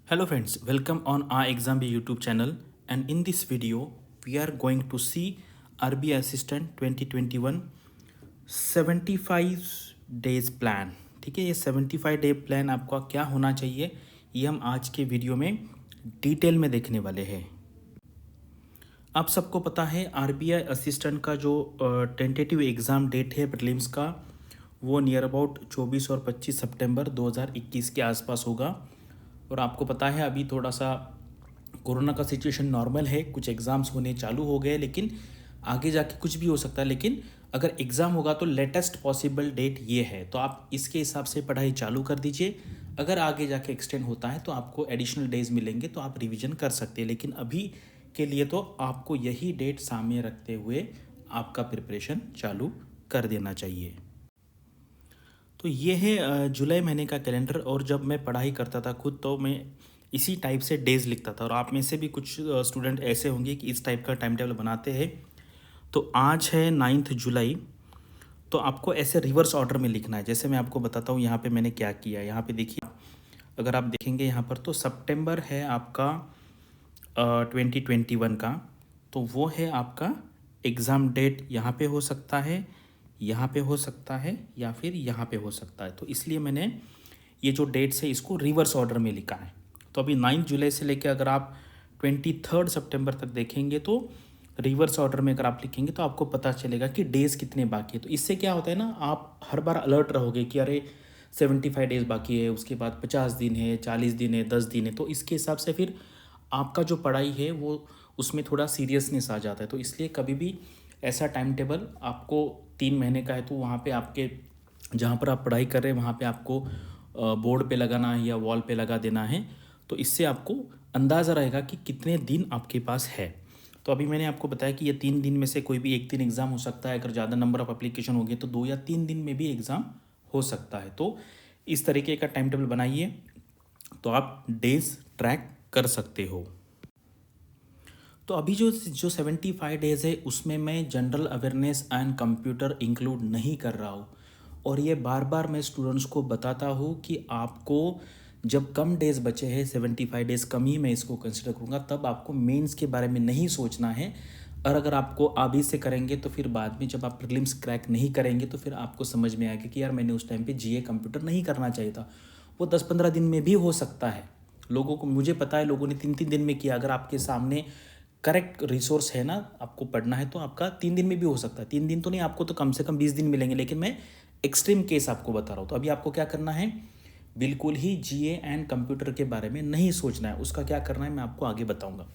Hello friends, welcome on our exam YouTube channel, and in this video we are going to see RBI Assistant 2021 75 days plan. ठीक है, ये 75 day plan आपका क्या होना चाहिए ये हम आज के वीडियो में डिटेल में देखने वाले हैं। आप सबको पता है आरबीआई असिस्टेंट का जो टेंटेटिव एग्ज़ाम डेट है प्रीलिम्स का, वो नियर अबाउट 24 और 25 सितंबर 2021 के आसपास होगा। और आपको पता है अभी थोड़ा सा कोरोना का सिचुएशन नॉर्मल है, कुछ एग्ज़ाम्स होने चालू हो गए, लेकिन आगे जाके कुछ भी हो सकता है। लेकिन अगर एग्ज़ाम होगा तो लेटेस्ट पॉसिबल डेट ये है, तो आप इसके हिसाब से पढ़ाई चालू कर दीजिए। अगर आगे जाके एक्सटेंड होता है तो आपको एडिशनल डेज मिलेंगे, तो आप रिवीजन कर सकते हैं। लेकिन अभी के लिए तो आपको यही डेट सामने रखते हुए आपका प्रिपरेशन चालू कर देना चाहिए। तो ये है जुलाई महीने का कैलेंडर, और जब मैं पढ़ाई करता था खुद तो मैं इसी टाइप से डेज़ लिखता था, और आप में से भी कुछ स्टूडेंट ऐसे होंगे कि इस टाइप का टाइम टेबल बनाते हैं। तो आज है 9 जुलाई, तो आपको ऐसे रिवर्स ऑर्डर में लिखना है। जैसे मैं आपको बताता हूँ यहाँ पे मैंने क्या किया। यहाँ पे देखिए, अगर आप देखेंगे यहाँ पर तो सितंबर है आपका 2021 का, तो वो है आपका एग्ज़ाम डेट। यहाँ पे हो सकता है, यहाँ पे हो सकता है, या फिर यहाँ पे हो सकता है। तो इसलिए मैंने ये जो डेट्स है इसको रिवर्स ऑर्डर में लिखा है। तो अभी 9 जुलाई से लेकर अगर आप 23 सितंबर तक देखेंगे तो रिवर्स ऑर्डर में अगर आप लिखेंगे तो आपको पता चलेगा कि डेज़ कितने बाकी है। तो इससे क्या होता है ना, आप हर बार अलर्ट रहोगे कि अरे 75 डेज़ बाकी है, उसके बाद 50 दिन है, 40 दिन है, 10 दिन है। तो इसके हिसाब से फिर आपका जो पढ़ाई है वो उसमें थोड़ा सीरियसनेस आ जाता है। तो इसलिए कभी भी ऐसा टाइम टेबल आपको 3 महीने का है तो वहाँ पे आपके जहाँ पर आप पढ़ाई कर रहे हैं वहाँ पे आपको बोर्ड पे लगाना है या वॉल पे लगा देना है। तो इससे आपको अंदाज़ा रहेगा कि कितने दिन आपके पास है। तो अभी मैंने आपको बताया कि ये 3 दिन में से कोई भी एक दिन एग्ज़ाम हो सकता है। अगर ज़्यादा नंबर ऑफ एप्लीकेशन हो गए तो 2 या 3 दिन में भी एग्ज़ाम हो सकता है। तो इस तरीके का टाइम टेबल बनाइए तो आप डेज ट्रैक कर सकते हो। तो अभी जो 75 डेज़ है उसमें मैं general awareness and computer include नहीं कर रहा हूँ। और ये बार बार मैं स्टूडेंट्स को बताता हूँ कि आपको जब कम डेज़ बचे हैं, 75 डेज़ कम ही मैं इसको कंसिडर करूँगा, तब आपको मेंस के बारे में नहीं सोचना है। और अगर आपको अभी से करेंगे तो फिर बाद में जब आप प्रीलिम्स क्रैक नहीं करेंगे तो फिर आपको समझ में आएगा कि यार मैंने उस टाइम पे जीए कंप्यूटर नहीं करना चाहिए था। वो 10-15 दिन में भी हो सकता है। लोगों को, मुझे पता है लोगों ने 3-3 दिन में किया। अगर आपके सामने करेक्ट रिसोर्स है ना, आपको पढ़ना है, तो आपका 3 दिन में भी हो सकता है। 3 दिन तो नहीं, आपको तो कम से कम 20 दिन मिलेंगे। लेकिन मैं एक्सट्रीम केस आपको बता रहा हूँ। तो अभी आपको क्या करना है, बिल्कुल ही जीए एंड कंप्यूटर के बारे में नहीं सोचना है। उसका क्या करना है मैं आपको आगे बताऊंगा।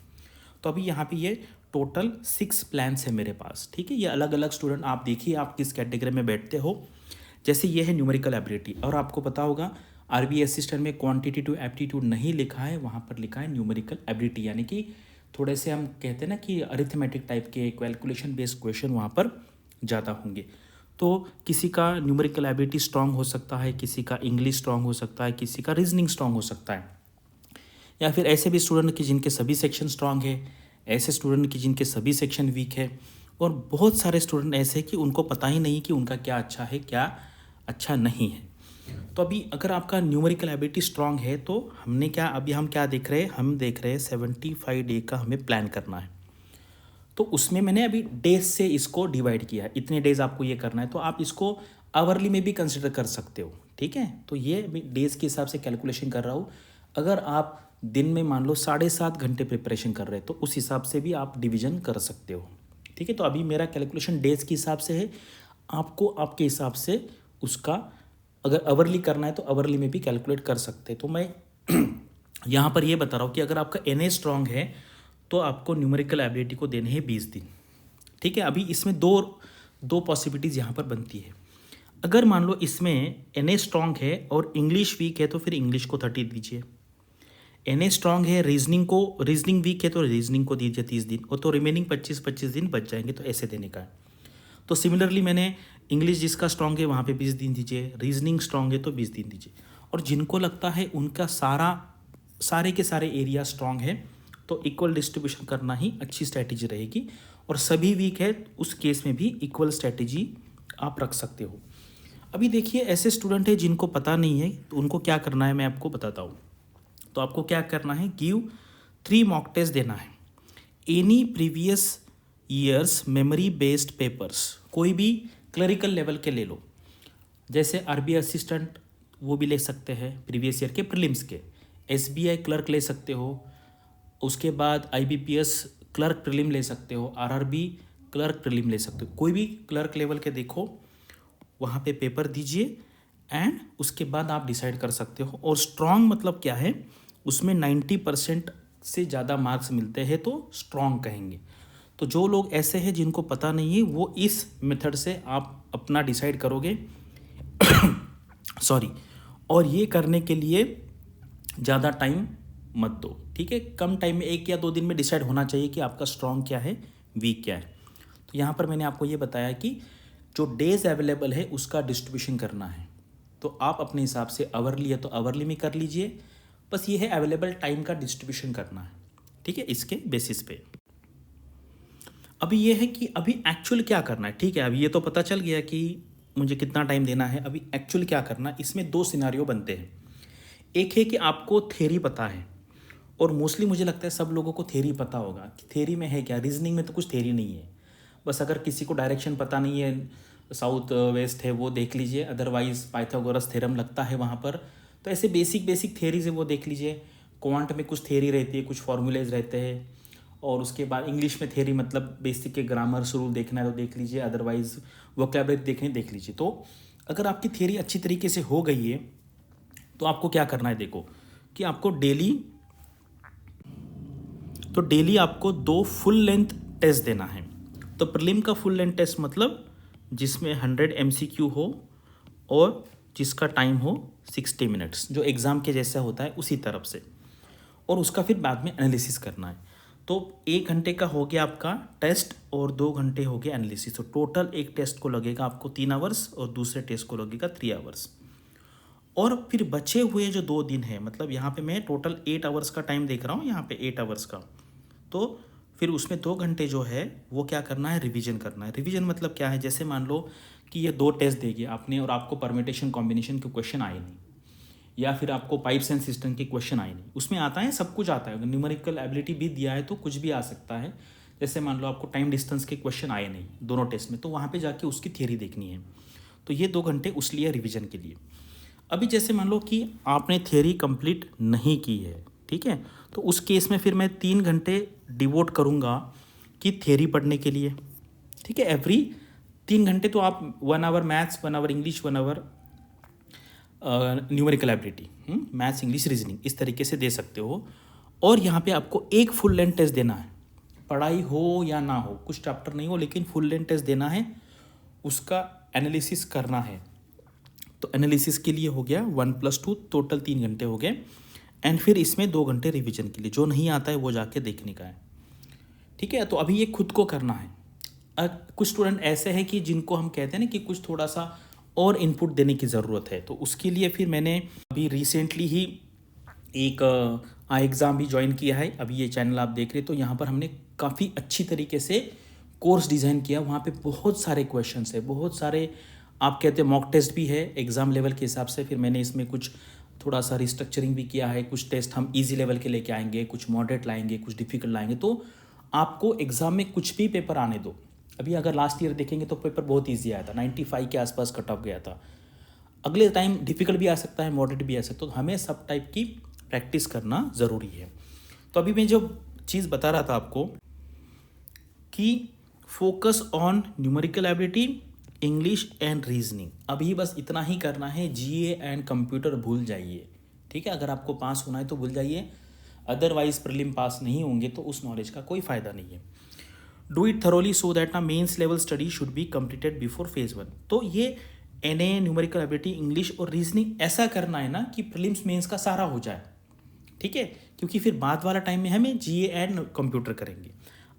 तो अभी यहाँ पे ये टोटल 6 प्लान्स है मेरे पास। ठीक है, ये अलग अलग स्टूडेंट, आप देखिए आप किस कैटेगरी में बैठते हो। जैसे ये है न्यूमेरिकल एबिलिटी, और आपको पता होगा आरबीआई असिस्टेंट में क्वांटिटेटिव एप्टीट्यूड नहीं लिखा है, वहाँ पर लिखा है न्यूमेरिकल एबिलिटी। यानी कि थोड़े से हम कहते हैं ना कि अरिथमेटिक टाइप के कैलकुलेशन बेस्ड क्वेश्चन वहाँ पर ज़्यादा होंगे। तो किसी का न्यूमेरिकल एबिलिटी स्ट्रांग हो सकता है, किसी का इंग्लिश स्ट्रांग हो सकता है, किसी का रीजनिंग स्ट्रांग हो सकता है, या फिर ऐसे भी स्टूडेंट की जिनके सभी सेक्शन स्ट्रांग है, ऐसे स्टूडेंट की जिनके सभी सेक्शन वीक है, और बहुत सारे स्टूडेंट ऐसे हैं कि उनको पता ही नहीं कि उनका क्या अच्छा है क्या अच्छा नहीं है। तो अभी अगर आपका न्यूमेरिकल एबिलिटी स्ट्रांग है तो हमने क्या, अभी हम क्या देख रहे हैं, हम देख रहे हैं 75 डे का हमें प्लान करना है। तो उसमें मैंने अभी डेज से इसको डिवाइड किया है, इतने डेज आपको ये करना है। तो आप इसको आवरली में भी कंसिडर कर सकते हो। ठीक है, तो ये डेज के हिसाब से कैलकुलेशन कर रहा हूँ। अगर आप दिन में मान लो 7.5 घंटे प्रिपरेशन कर रहे हैं तो उस हिसाब से भी आप डिवीजन कर सकते हो। ठीक है, तो अभी मेरा कैलकुलेशन डेज के हिसाब से है, आपको आपके हिसाब से उसका अगर आवरली करना है तो आवरली में भी कैलकुलेट कर सकते हैं। तो मैं यहाँ पर ये बता रहा हूँ कि अगर आपका एनए स्ट्रांग है तो आपको न्यूमेरिकल एबिलिटी को देने हैं 20 दिन। ठीक है, अभी इसमें दो पॉसिबिलिटीज़ यहाँ पर बनती है। अगर मान लो इसमें एनए स्ट्रांग है और इंग्लिश वीक है तो फिर इंग्लिश को 30 दीजिए। एनए स्ट्रांग है, रीजनिंग वीक है तो रीजनिंग को दीजिए 30 दिन, और तो रिमेनिंग 25-25 दिन बच जाएंगे, तो ऐसे देने का है। तो सिमिलरली मैंने इंग्लिश जिसका स्ट्रांग है वहाँ पे 20 दिन दीजिए, रीजनिंग स्ट्रांग है तो 20 दिन दीजिए। और जिनको लगता है उनका सारे के सारे एरिया स्ट्रांग है तो इक्वल डिस्ट्रीब्यूशन करना ही अच्छी स्ट्रैटेजी रहेगी। और सभी वीक है उस केस में भी इक्वल स्ट्रैटेजी आप रख सकते हो। अभी देखिए ऐसे स्टूडेंट है जिनको पता नहीं है तो उनको क्या करना है मैं आपको बताता हूँ। तो आपको क्या करना है, गिव 3 मॉक टेस्ट देना है। Any previous years memory based papers, कोई भी क्लरिकल लेवल के ले लो, जैसे आरबीआई असिस्टेंट वो भी ले सकते हैं प्रीवियस ईयर के प्रीलिम्स के, एसबीआई क्लर्क ले सकते हो, उसके बाद आईबीपीएस क्लर्क प्रीलिम ले सकते हो, आरआरबी क्लर्क प्रीलिम ले सकते हो। कोई भी क्लर्क लेवल के देखो, वहाँ पे पेपर दीजिए एंड उसके बाद आप डिसाइड कर सकते हो। और स्ट्रॉन्ग मतलब क्या है, उसमें 90% से ज़्यादा मार्क्स मिलते हैं तो स्ट्रॉन्ग कहेंगे। तो जो लोग ऐसे हैं जिनको पता नहीं है, वो इस मेथड से आप अपना डिसाइड करोगे सॉरी। और ये करने के लिए ज़्यादा टाइम मत दो, ठीक है। कम टाइम में 1 या 2 दिन में डिसाइड होना चाहिए कि आपका स्ट्रॉन्ग क्या है, वीक क्या है। तो यहाँ पर मैंने आपको ये बताया कि जो डेज अवेलेबल है उसका डिस्ट्रीब्यूशन करना है। तो आप अपने हिसाब से आवरली है तो आवरली में कर लीजिए, बस ये है अवेलेबल टाइम का डिस्ट्रीब्यूशन करना है, ठीक है, इसके बेसिस पे। अभी ये है कि अभी एक्चुअल क्या करना है, ठीक है। अभी ये तो पता चल गया कि मुझे कितना टाइम देना है, अभी एक्चुअल क्या करना है। इसमें 2 सिनारियो बनते हैं। एक है कि आपको थ्योरी पता है, और मोस्टली मुझे लगता है सब लोगों को थ्योरी पता होगा कि थ्योरी में है क्या। रीजनिंग में तो कुछ थ्योरी नहीं है, बस अगर किसी को डायरेक्शन पता नहीं है, साउथ वेस्ट है वो देख लीजिए, अदरवाइज पाइथागोरस थ्योरम लगता है वहाँ पर। तो ऐसे बेसिक बेसिक थ्योरीज है वो देख लीजिए। क्वांट में कुछ थ्योरी रहती है, कुछ फॉर्मूलेज रहते हैं, और उसके बाद इंग्लिश में थ्योरी मतलब बेसिक के ग्रामर्स रूल देखना है तो देख लीजिए, अदरवाइज वोकैबुलरी देखनी देख लीजिए। तो अगर आपकी थ्योरी अच्छी तरीके से हो गई है तो आपको क्या करना है, देखो कि आपको डेली आपको 2 फुल लेंथ टेस्ट देना है। तो प्रीलिम का फुल लेंथ टेस्ट मतलब जिसमें 100 MCQ हो और जिसका टाइम हो 60 मिनट्स, जो एग्ज़ाम के जैसा होता है उसी तरफ से, और उसका फिर बाद में एनालिसिस करना है। तो 1 घंटे का हो गया आपका टेस्ट और 2 घंटे हो गया एनालिसिस। तो टोटल एक टेस्ट को लगेगा आपको 3 आवर्स और दूसरे टेस्ट को लगेगा 3 आवर्स। और फिर बचे हुए जो 2 दिन है, मतलब यहाँ पे मैं टोटल 8 आवर्स का टाइम देख रहा हूँ, यहाँ पे 8 आवर्स का। तो फिर उसमें 2 घंटे जो है वो क्या करना है, रिवीजन करना है। रिवीजन मतलब क्या है, जैसे मान लो कि ये 2 टेस्ट देगी आपने और आपको परमिटेशन कॉम्बिनेशन के क्वेश्चन आए नहीं, या फिर आपको पाइप्स एंड सिस्टम के क्वेश्चन आए नहीं। उसमें आता है सब कुछ आता है, अगर न्यूमेरिकल एबिलिटी भी दिया है तो कुछ भी आ सकता है। जैसे मान लो आपको टाइम डिस्टेंस के क्वेश्चन आए नहीं दोनों टेस्ट में, तो वहाँ पे जाके उसकी थियरी देखनी है। तो ये 2 घंटे उस लिए रिवीजन के लिए। अभी जैसे मान लो कि आपने थियरी कंप्लीट नहीं की है, ठीक है, तो उस केस में फिर मैं 3 घंटे डिवोट करूँगा कि थियरी पढ़ने के लिए, ठीक है। एवरी 3 घंटे तो आप 1 hour maths, 1 hour English, 1 hour numerical ability, maths English reasoning, इस तरीके से दे सकते हो। और यहाँ पे आपको एक फुल लेंथ टेस्ट देना है, पढ़ाई हो या ना हो, कुछ चैप्टर नहीं हो, लेकिन फुल लेंथ टेस्ट देना है, उसका एनालिसिस करना है। तो एनालिसिस के लिए हो गया 1+2, टोटल 3 घंटे हो गए। एंड फिर इसमें 2 घंटे रिवीजन के लिए, जो नहीं आता है वो जाके देखने का है, ठीक है। तो अभी ये खुद को करना है। कुछ स्टूडेंट ऐसे हैं कि जिनको हम कहते हैं ना कि कुछ थोड़ा सा और इनपुट देने की ज़रूरत है, तो उसके लिए फिर मैंने अभी रिसेंटली ही एक आई एग्ज़ाम भी ज्वाइन किया है। अभी ये चैनल आप देख रहे, तो यहाँ पर हमने काफ़ी अच्छी तरीके से कोर्स डिज़ाइन किया। वहाँ पे बहुत सारे क्वेश्चंस है, बहुत सारे आप कहते हैं मॉक टेस्ट भी है एग्ज़ाम लेवल के हिसाब से। फिर मैंने इसमें कुछ थोड़ा सा रिस्ट्रक्चरिंग भी किया है, कुछ टेस्ट हम इजी लेवल के लेके आएंगे, कुछ मॉडरेट लाएंगे, कुछ डिफिकल्ट लाएंगे। तो आपको एग्ज़ाम में कुछ भी पेपर आने दो। अभी अगर लास्ट ईयर देखेंगे तो पेपर बहुत ईजी आया था, 95 के आसपास कट ऑफ गया था। अगले टाइम डिफिकल्ट भी आ सकता है, मॉडरेट भी आ सकता है। तो हमें सब टाइप की प्रैक्टिस करना ज़रूरी है। तो अभी मैं जो चीज़ बता रहा था आपको कि focus on numerical ability, English and reasoning, अभी बस इतना ही करना है। जीए एंड कंप्यूटर भूल जाइए, ठीक है। अगर आपको पास होना है तो भूल जाइए, अदरवाइज प्रीलिम पास नहीं होंगे तो उस नॉलेज का कोई फ़ायदा नहीं है। Do it thoroughly so that ना mains level study should be completed before phase 1। तो ये एनए, न्यूमेरिकल एबिलिटी, इंग्लिश और रीजनिंग ऐसा करना है ना कि प्रीलिम्स मेंस का सारा हो जाए, ठीक है। क्योंकि फिर बाद वाला टाइम में हमें जीए एंड कंप्यूटर करेंगे।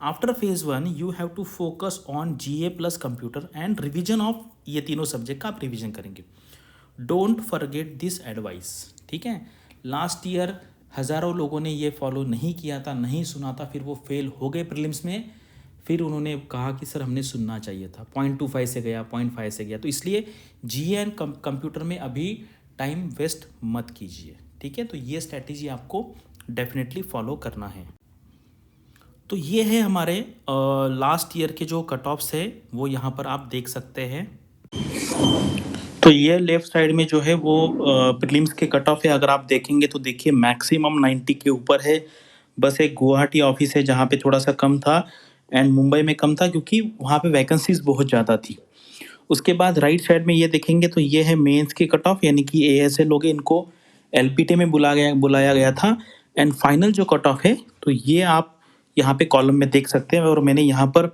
After phase 1 you have to focus on GA plus computer and revision of ये तीनों सब्जेक्ट का आप रिविजन करेंगे। डोंट फॉरगेट दिस एडवाइस, ठीक है। लास्ट ईयर हज़ारों लोगों ने ये फॉलो नहीं किया था, नहीं सुना था, फिर वो फेल हो गए प्रीलिम्स में। फिर उन्होंने कहा कि सर हमने सुनना चाहिए था, 0.25 से गया, 0.5 से गया। तो इसलिए जीए एंड कंप्यूटर में अभी टाइम वेस्ट मत कीजिए, ठीक है, तो ये स्ट्रैटेजी आपको डेफिनेटली फॉलो करना है। तो ये है हमारे लास्ट ईयर के जो कट ऑफ्स है वो यहाँ पर आप देख सकते हैं। तो ये लेफ्ट साइड में जो है वो प्रीलिम्स के कट ऑफ है। अगर आप देखेंगे तो देखिए मैक्सिमम 90 के ऊपर है। बस एक गुवाहाटी ऑफिस है जहाँ पे थोड़ा सा कम था, एंड मुंबई में कम था क्योंकि वहाँ पे वैकेंसीज बहुत ज़्यादा थी। उसके बाद राइट साइड में ये देखेंगे तो ये है मेंस के कट ऑफ, यानी कि एएसए लोग हैं, इनको एलपीटी में बुलाया गया था। एंड फाइनल जो कट ऑफ है तो ये आप यहाँ पे कॉलम में देख सकते हैं। और मैंने यहाँ पर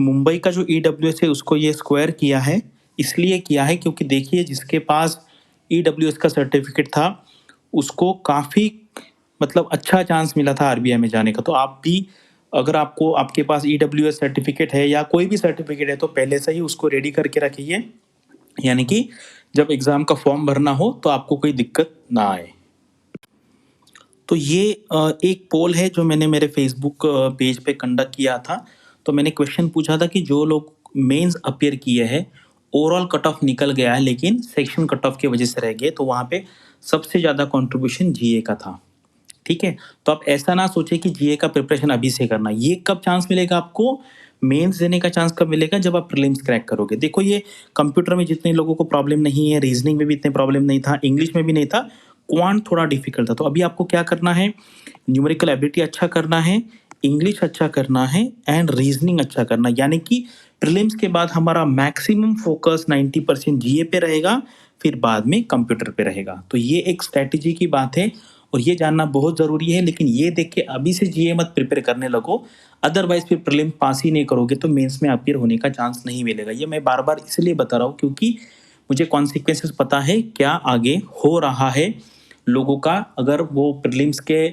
मुंबई का जो ईडब्ल्यूएस है उसको ये स्क्वायर किया है, इसलिए किया है क्योंकि देखिए जिसके पास ईडब्ल्यूएस का सर्टिफिकेट था उसको काफ़ी मतलब अच्छा चांस मिला था आरबीआई में जाने का। तो आप भी अगर आपको आपके पास ईडब्ल्यूएस सर्टिफिकेट है या कोई भी सर्टिफिकेट है तो पहले से ही उसको रेडी करके रखिए, यानी कि जब एग्ज़ाम का फॉर्म भरना हो तो आपको कोई दिक्कत ना आए। तो ये एक पोल है जो मैंने मेरे फेसबुक पेज पे कंडक्ट किया था। तो मैंने क्वेश्चन पूछा था कि जो लोग मेंस अपीयर किए हैं ओवरऑल कट ऑफ निकल गया है लेकिन सेक्शन कट ऑफ की वजह से रह गए, तो वहाँ पे सबसे ज़्यादा कंट्रीब्यूशन जीए का था। ठीक है, तो आप ऐसा ना सोचे कि जीए का प्रिपरेशन अभी से करना। ये कब चांस मिलेगा आपको, मेंस देने का चांस कब मिलेगा, जब आप प्रीलिम्स क्रैक करोगे। देखो ये कंप्यूटर में जितने लोगों को प्रॉब्लम नहीं है, रीजनिंग में भी इतने प्रॉब्लम नहीं था, इंग्लिश में भी नहीं था, क्वांट थोड़ा डिफिकल्ट था। तो अभी आपको क्या करना है, न्यूमेरिकल एबिलिटी अच्छा करना है, इंग्लिश अच्छा करना है एंड रीजनिंग अच्छा करना, यानी कि प्रीलिम्स के बाद हमारा मैक्सिमम फोकस 90% जीए पे रहेगा, फिर बाद में कंप्यूटर पे रहेगा। तो ये एक स्ट्रैटेजी की बात है और ये जानना बहुत ज़रूरी है। लेकिन ये देख के अभी से जीए मत प्रिपेयर करने लगो, अदरवाइज फिर प्रीलिम पास ही नहीं करोगे तो मेंस में अपीयर होने का चांस नहीं मिलेगा। ये मैं बार बार इसलिए बता रहा हूँ क्योंकि मुझे कॉन्सिक्वेंसेस पता है क्या आगे हो रहा है लोगों का, अगर वो प्रीलिम्स के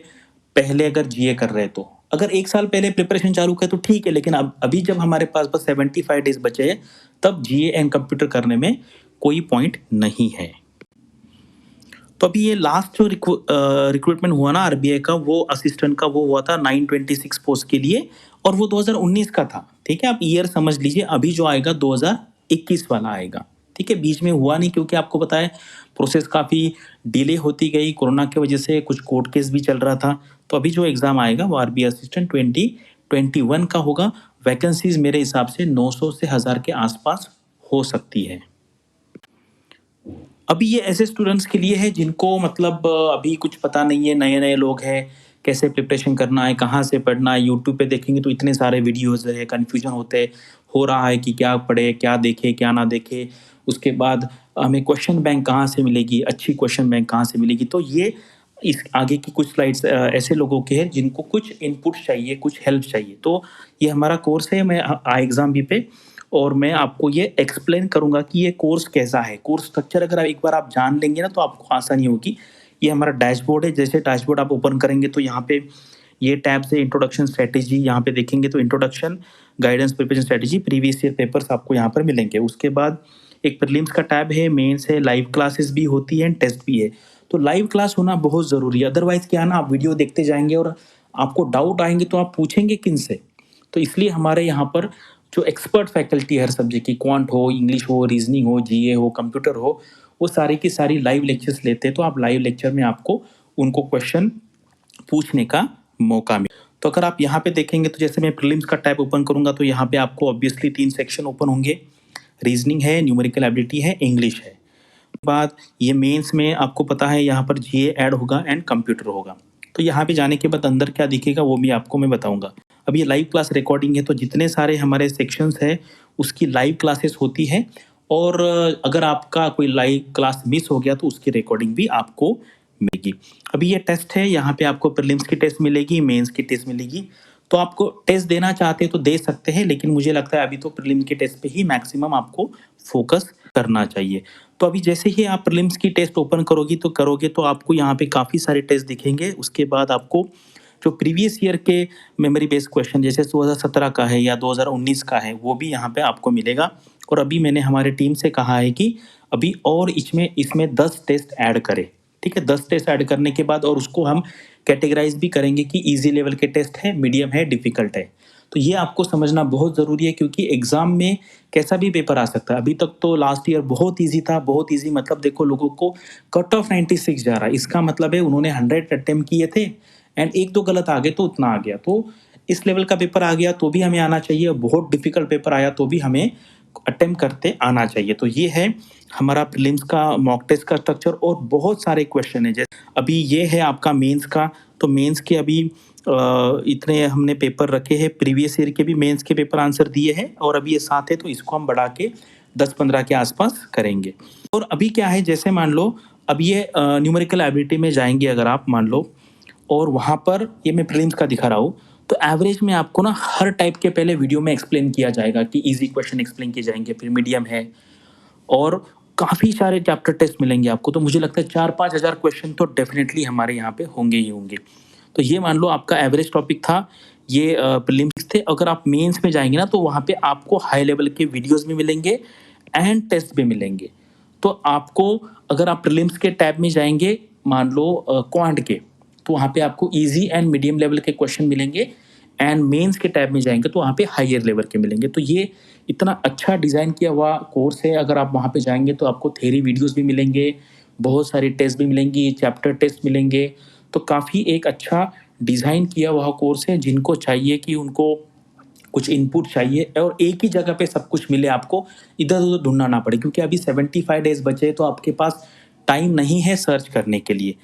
पहले अगर जीए कर रहे तो। अगर एक साल पहले प्रिपरेशन चालू किया तो ठीक है, लेकिन अब अभी जब हमारे पास बस 75 डेज बचे हैं तब जीए एंड कंप्यूटर करने में कोई पॉइंट नहीं है। तो अभी ये लास्ट जो रिक्रूटमेंट हुआ ना आरबीआई का, वो असिस्टेंट का वो हुआ था 926 पोस्ट के लिए और वो 2019 का था। ठीक है, आप ईयर समझ लीजिए, अभी जो आएगा 2021 वाला आएगा। ठीक है, बीच में हुआ नहीं क्योंकि आपको पता है प्रोसेस काफ़ी डिले होती गई, कोरोना की वजह से कुछ कोर्ट केस भी चल रहा था। तो अभी जो एग्ज़ाम आएगा वो आरबीआई असिस्टेंट 2021 का होगा। वैकेंसीज मेरे हिसाब से 900 से 1000 के आसपास हो सकती है। अभी ये ऐसे स्टूडेंट्स के लिए है जिनको मतलब अभी कुछ पता नहीं है, नए नए लोग हैं, कैसे प्रिपरेशन करना है, कहाँ से पढ़ना है। यूट्यूब पे देखेंगे तो इतने सारे वीडियोस है, कन्फ्यूजन हो रहा है कि क्या पढ़े, क्या देखे, क्या ना देखे। उसके बाद हमें क्वेश्चन बैंक कहाँ से मिलेगी, अच्छी क्वेश्चन बैंक कहाँ से मिलेगी। तो ये इस आगे की कुछ स्लाइड्स ऐसे लोगों के हैं जिनको कुछ इनपुट चाहिए, कुछ हेल्प चाहिए। तो ये हमारा कोर्स है, मैं आई एग्ज़ाम भी पे, और मैं आपको ये एक्सप्लेन करूंगा कि ये कोर्स कैसा है। कोर्स स्ट्रक्चर अगर एक बार आप जान लेंगे ना तो आपको आसानी होगी। ये हमारा डैशबोर्ड है, जैसे डैशबोर्ड आप ओपन करेंगे तो यहाँ पे ये टैब से इंट्रोडक्शन स्ट्रेटेजी यहाँ पे देखेंगे तो introduction, guidance, preparation strategy, previous year papers आपको यहाँ पर मिलेंगे। उसके बाद एक प्रीलिम्स का टैब है, मेंस है, लाइव क्लासेस भी होती है, टेस्ट भी है। तो लाइव क्लास होना बहुत ज़रूरी है, अदरवाइज क्या है ना, आप वीडियो देखते जाएंगे और आपको डाउट आएंगे तो आप पूछेंगे किन से। तो इसलिए हमारे यहाँ पर जो एक्सपर्ट फैकल्टी हर सब्जेक्ट की, क्वांट हो, इंग्लिश हो, रीजनिंग हो, जीए हो, कंप्यूटर हो, वो सारी की सारी लाइव लेक्चर्स लेते हैं। तो आप लाइव लेक्चर में आपको उनको क्वेश्चन पूछने का मौका मिले। तो अगर आप यहाँ पे देखेंगे तो जैसे मैं प्रीलिम्स का टैब ओपन करूंगा तो यहाँ पे आपको ऑब्वियसली 3 सेक्शन ओपन होंगे, रीजनिंग है, न्यूमेरिकल एबिलिटी है, इंग्लिश है। बाद ये मेंस में आपको पता है यहाँ पर जीए ऐड होगा एंड कंप्यूटर होगा। तो यहाँ पे जाने के बाद अंदर क्या दिखेगा वो भी आपको मैं बताऊंगा। अब ये लाइव क्लास रिकॉर्डिंग है तो जितने सारे हमारे सेक्शंस है उसकी लाइव क्लासेस होती है, और अगर आपका कोई लाइव क्लास मिस हो गया तो उसकी रिकॉर्डिंग भी आपको मिलेगी। अभी ये टेस्ट है, यहाँ पे आपको प्रीलिम्स की टेस्ट मिलेगी, मेंस की टेस्ट मिलेगी। तो आपको टेस्ट देना चाहते हैं तो दे सकते हैं, लेकिन मुझे लगता है अभी तो प्रीलिम के टेस्ट पे ही मैक्सिमम आपको फोकस करना चाहिए। तो अभी जैसे ही आप प्रीलिम्स की टेस्ट ओपन करोगे तो आपको यहाँ पे काफ़ी सारे टेस्ट दिखेंगे। उसके बाद आपको जो प्रीवियस ईयर के मेमोरी बेस्ड क्वेश्चन जैसे 2017 का है या 2019 का है वो भी यहाँ पे आपको मिलेगा। और अभी मैंने हमारे टीम से कहा है कि अभी और इसमें 10 टेस्ट ऐड करें। ठीक है, 10 टेस्ट ऐड करने के बाद और उसको हम कैटेगराइज भी करेंगे कि इजी लेवल के टेस्ट है, मीडियम है, डिफिकल्ट है। तो ये आपको समझना बहुत ज़रूरी है, क्योंकि एग्ज़ाम में कैसा भी पेपर आ सकता है। अभी तक तो लास्ट ईयर बहुत ईज़ी था, बहुत ईज़ी मतलब देखो लोगों को कट ऑफ 96 जा रहा है, इसका मतलब है उन्होंने 100 अटेम्प्ट किए थे एंड 1-2 गलत आ गए तो उतना आ गया। तो इस लेवल का पेपर आ गया तो भी हमें आना चाहिए, बहुत डिफ़िकल्ट पेपर आया तो भी हमें अटेम्प्ट करते आना चाहिए। तो ये है हमारा प्रीलिम्स का मॉक टेस्ट का स्ट्रक्चर और बहुत सारे क्वेश्चन है। जैसे अभी ये है आपका मेंस का, तो मेंस के अभी इतने हमने पेपर रखे हैं, प्रीवियस ईयर के भी मेंस के पेपर आंसर दिए हैं और अभी ये 7 है तो इसको हम बढ़ा के 10-15 के आसपास करेंगे। और अभी क्या है, जैसे मान लो अब ये न्यूमेरिकल एबिलिटी में जाएंगे अगर आप मान लो, और वहाँ पर ये मैं प्रीलिम्स का दिखा रहा हूँ, तो एवरेज में आपको ना हर टाइप के पहले वीडियो में एक्सप्लेन किया जाएगा कि इजी क्वेश्चन एक्सप्लेन किए जाएंगे, फिर मीडियम है और काफ़ी सारे चैप्टर टेस्ट मिलेंगे आपको। तो मुझे लगता है 4-5 हज़ार क्वेश्चन तो डेफिनेटली हमारे यहाँ पे होंगे ही होंगे। तो ये मान लो आपका एवरेज टॉपिक था, ये प्रीलिम्स थे। अगर आप मेंस में जाएंगे ना तो वहाँ पे आपको हाई लेवल के वीडियोस भी मिलेंगे एंड टेस्ट भी मिलेंगे। तो आपको अगर आप प्रीलिम्स के टैब में जाएंगे मान लो क्वांट के, तो वहाँ पे आपको इजी एंड मीडियम लेवल के क्वेश्चन मिलेंगे एंड मेंस के टैब में जाएंगे तो वहाँ पे हायर लेवल के मिलेंगे। तो ये इतना अच्छा डिज़ाइन किया हुआ कोर्स है। अगर आप वहाँ पे जाएंगे तो आपको थ्योरी वीडियोस भी मिलेंगे, बहुत सारी टेस्ट भी मिलेंगी, चैप्टर टेस्ट मिलेंगे। तो काफ़ी एक अच्छा डिज़ाइन किया हुआ कोर्स है। जिनको चाहिए कि उनको कुछ इनपुट चाहिए और एक ही जगह पे सब कुछ मिले, आपको इधर उधर ढूंढना ना पड़े, क्योंकि अभी 75 डेज बचे तो आपके पास टाइम नहीं है सर्च करने के लिए।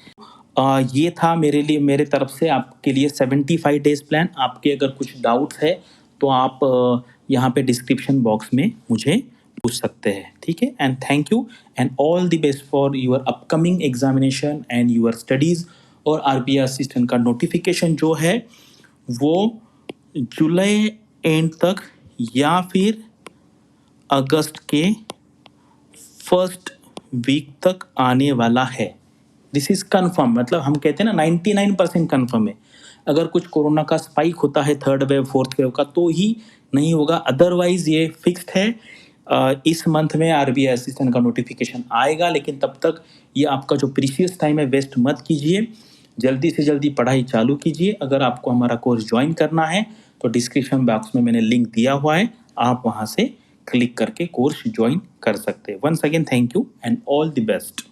ये था मेरे लिए, मेरे तरफ से आपके लिए 75 डेज प्लान। आपके अगर कुछ डाउट्स है तो आप यहाँ पे डिस्क्रिप्शन बॉक्स में मुझे पूछ सकते हैं, ठीक है। And thank you and all the best for your upcoming examination and your studies. और आरबीआई असिस्टेंट का नोटिफिकेशन जो है वो जुलाई एंड तक या फिर अगस्त के फर्स्ट वीक तक आने वाला है। दिस इज कंफर्म, मतलब हम कहते हैं ना 99% कंफर्म है। अगर कुछ कोरोना का स्पाइक होता है थर्ड वेव फोर्थ वेव का तो ही नहीं होगा, अदरवाइज ये फिक्स्ड है। इस मंथ में आरबीआई असिस्टेंट का नोटिफिकेशन आएगा, लेकिन तब तक ये आपका जो प्रीशियस टाइम है वेस्ट मत कीजिए, जल्दी से जल्दी पढ़ाई चालू कीजिए। अगर आपको हमारा कोर्स ज्वाइन करना है तो डिस्क्रिप्शन बॉक्स में मैंने लिंक दिया हुआ है, आप वहाँ से क्लिक करके कोर्स ज्वाइन कर सकते हैं। Once again thank you and all the best.